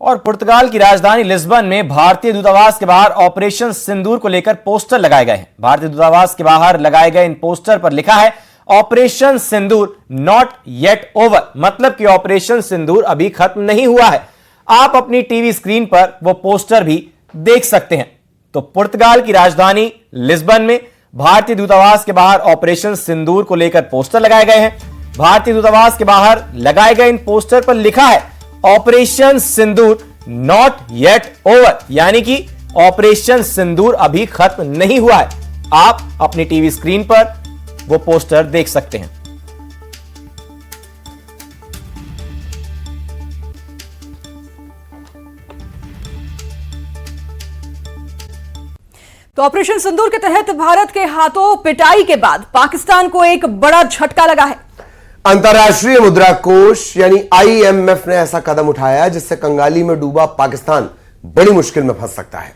और पुर्तगाल की राजधानी लिस्बन में भारतीय दूतावास के बाहर ऑपरेशन सिंदूर को लेकर पोस्टर लगाए गए हैं। भारतीय दूतावास के बाहर लगाए गए इन पोस्टर पर लिखा है operation Sindoor not yet over, मतलब कि ऑपरेशन सिंदूर अभी खत्म नहीं हुआ है। आप अपनी टीवी स्क्रीन पर वो पोस्टर भी देख सकते हैं। तो पुर्तगाल की राजधानी लिस्बन में भारतीय दूतावास के बाहर ऑपरेशन सिंदूर को लेकर पोस्टर लगाए गए हैं। भारतीय दूतावास के बाहर लगाए गए इन पोस्टर पर लिखा है operation Sindoor not yet over, यानी कि ऑपरेशन सिंदूर अभी खत्म नहीं हुआ है। आप अपनी टीवी स्क्रीन पर वो पोस्टर देख सकते हैं। तो ऑपरेशन सिंदूर के तहत भारत के हाथों पिटाई के बाद पाकिस्तान को एक बड़ा झटका लगा है। अंतर्राष्ट्रीय मुद्रा कोष यानी IMF ने ऐसा कदम उठाया जिससे कंगाली में डूबा पाकिस्तान बड़ी मुश्किल में फंस सकता है।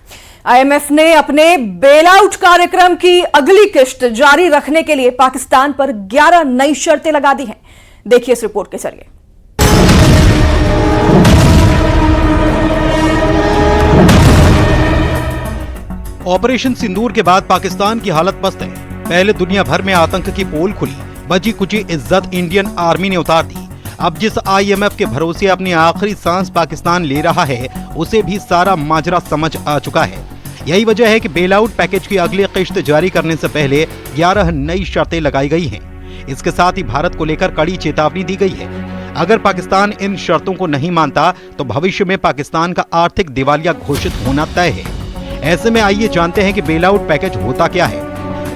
IMF ने अपने बेल आउट कार्यक्रम की अगली किश्त जारी रखने के लिए पाकिस्तान पर 11 नई शर्तें लगा दी हैं। देखिए इस रिपोर्ट के जरिए। ऑपरेशन सिंदूर के बाद पाकिस्तान की हालत पस्त है। पहले दुनिया भर में आतंक की पोल खुली, बची कुची इज्जत इंडियन आर्मी ने उतार दी। अब जिस IMF के भरोसे अपनी आखिरी सांस पाकिस्तान ले रहा है, उसे भी सारा माजरा समझ आ चुका है। यही वजह है कि बेल आउट पैकेज की अगली किश्त जारी करने से पहले 11 नई शर्तें लगाई गई हैं। इसके साथ ही भारत को लेकर कड़ी चेतावनी दी गई है। अगर पाकिस्तान इन शर्तों को नहीं मानता तो भविष्य में पाकिस्तान का आर्थिक दिवालिया घोषित होना तय है। ऐसे में आइए जानते हैं कि बेल आउट पैकेज होता क्या है।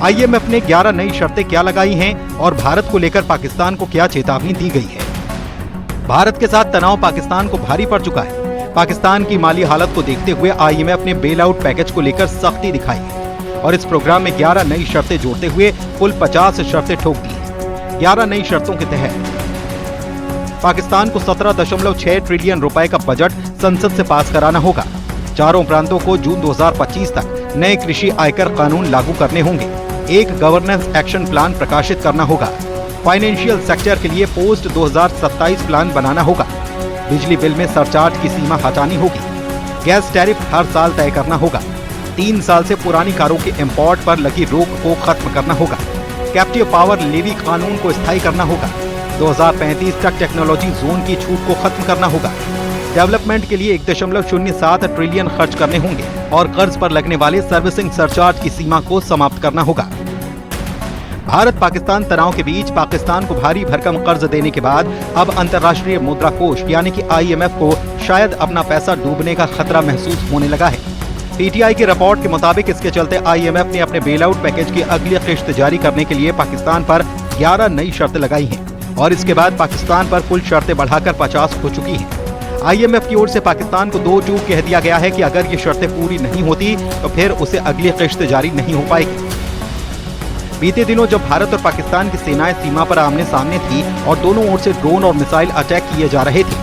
IMF ने 11 नई शर्तें क्या लगाई हैं और भारत को लेकर पाकिस्तान को क्या चेतावनी दी गई है। भारत के साथ तनाव पाकिस्तान को भारी पड़ चुका है। पाकिस्तान की माली हालत को देखते हुए IMF ने बेल आउट पैकेज को लेकर सख्ती दिखाई है और इस प्रोग्राम में 11 नई शर्तें जोड़ते हुए कुल 50 शर्तें ठोक दी हैं। 11 नई शर्तों के तहत पाकिस्तान को 17.6 ट्रिलियन रुपए का बजट संसद से पास कराना होगा। चारों प्रांतों को जून 2025 तक नए कृषि आयकर कानून लागू करने होंगे। एक गवर्नेंस एक्शन प्लान प्रकाशित करना होगा। फाइनेंशियल सेक्टर के लिए पोस्ट 2027 प्लान बनाना होगा। बिजली बिल में सरचार्ज की सीमा हटानी होगी। गैस टैरिफ हर साल तय करना होगा। 3 साल से पुरानी कारों के इंपोर्ट पर लगी रोक को खत्म करना होगा। कैप्टिव पावर लेवी कानून को स्थायी करना होगा। 2035 तक टेक्नोलॉजी जोन की छूट को खत्म करना होगा। डेवलपमेंट के लिए 1.07 ट्रिलियन खर्च करने होंगे और कर्ज पर लगने वाले सर्विसिंग सरचार्ज की सीमा को समाप्त करना होगा। भारत पाकिस्तान तनाव के बीच पाकिस्तान को भारी भरकम कर्ज देने के बाद अब अंतर्राष्ट्रीय मुद्रा कोष यानी कि IMF को शायद अपना पैसा डूबने का खतरा महसूस होने लगा है। PTI की रिपोर्ट के मुताबिक इसके चलते IMF ने अपने बेल आउट पैकेज की अगली किश्त जारी करने के लिए पाकिस्तान पर 11 नई शर्तें लगाई हैं और इसके बाद पाकिस्तान पर कुल शर्तें बढ़ाकर 50 हो चुकी हैं। IMF की ओर से पाकिस्तान को 2 टूक कह दिया गया है कि अगर ये शर्तें पूरी नहीं होती तो फिर उसे अगली किश्त जारी नहीं हो पाएगी। बीते दिनों जब भारत और पाकिस्तान की सेनाएं सीमा पर आमने सामने थी और दोनों ओर से ड्रोन और मिसाइल अटैक किए जा रहे थे,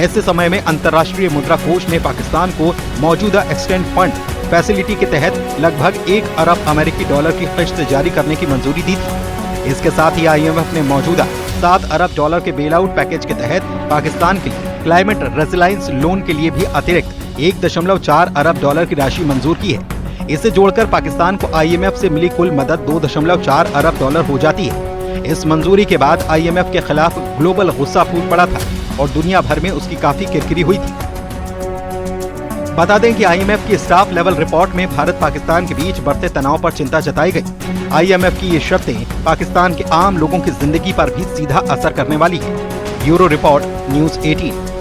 ऐसे समय में अंतर्राष्ट्रीय मुद्रा कोष ने पाकिस्तान को मौजूदा एक्सटेंड फंड फैसिलिटी के तहत लगभग 1 अरब अमेरिकी डॉलर की किश्त जारी करने की मंजूरी दी थी। इसके साथ ही IMF ने मौजूदा 7 अरब डॉलर के बेल आउट पैकेज के तहत पाकिस्तान के लिए क्लाइमेट रेजिलियंस लोन के लिए भी अतिरिक्त 1.4 अरब डॉलर की राशि मंजूर की है। इसे जोड़कर पाकिस्तान को IMF से मिली कुल मदद 2.4 अरब डॉलर हो जाती है। इस मंजूरी के बाद IMF के खिलाफ ग्लोबल गुस्सा फूट पड़ा था और दुनिया भर में उसकी काफी किरकिरी हुई थी। बता दें कि IMF की स्टाफ लेवल रिपोर्ट में भारत पाकिस्तान के बीच बढ़ते तनाव पर चिंता जताई गई। IMF की ये शर्तें पाकिस्तान के आम लोगों की जिंदगी पर भी सीधा असर करने वाली है। Bureau report, news 18।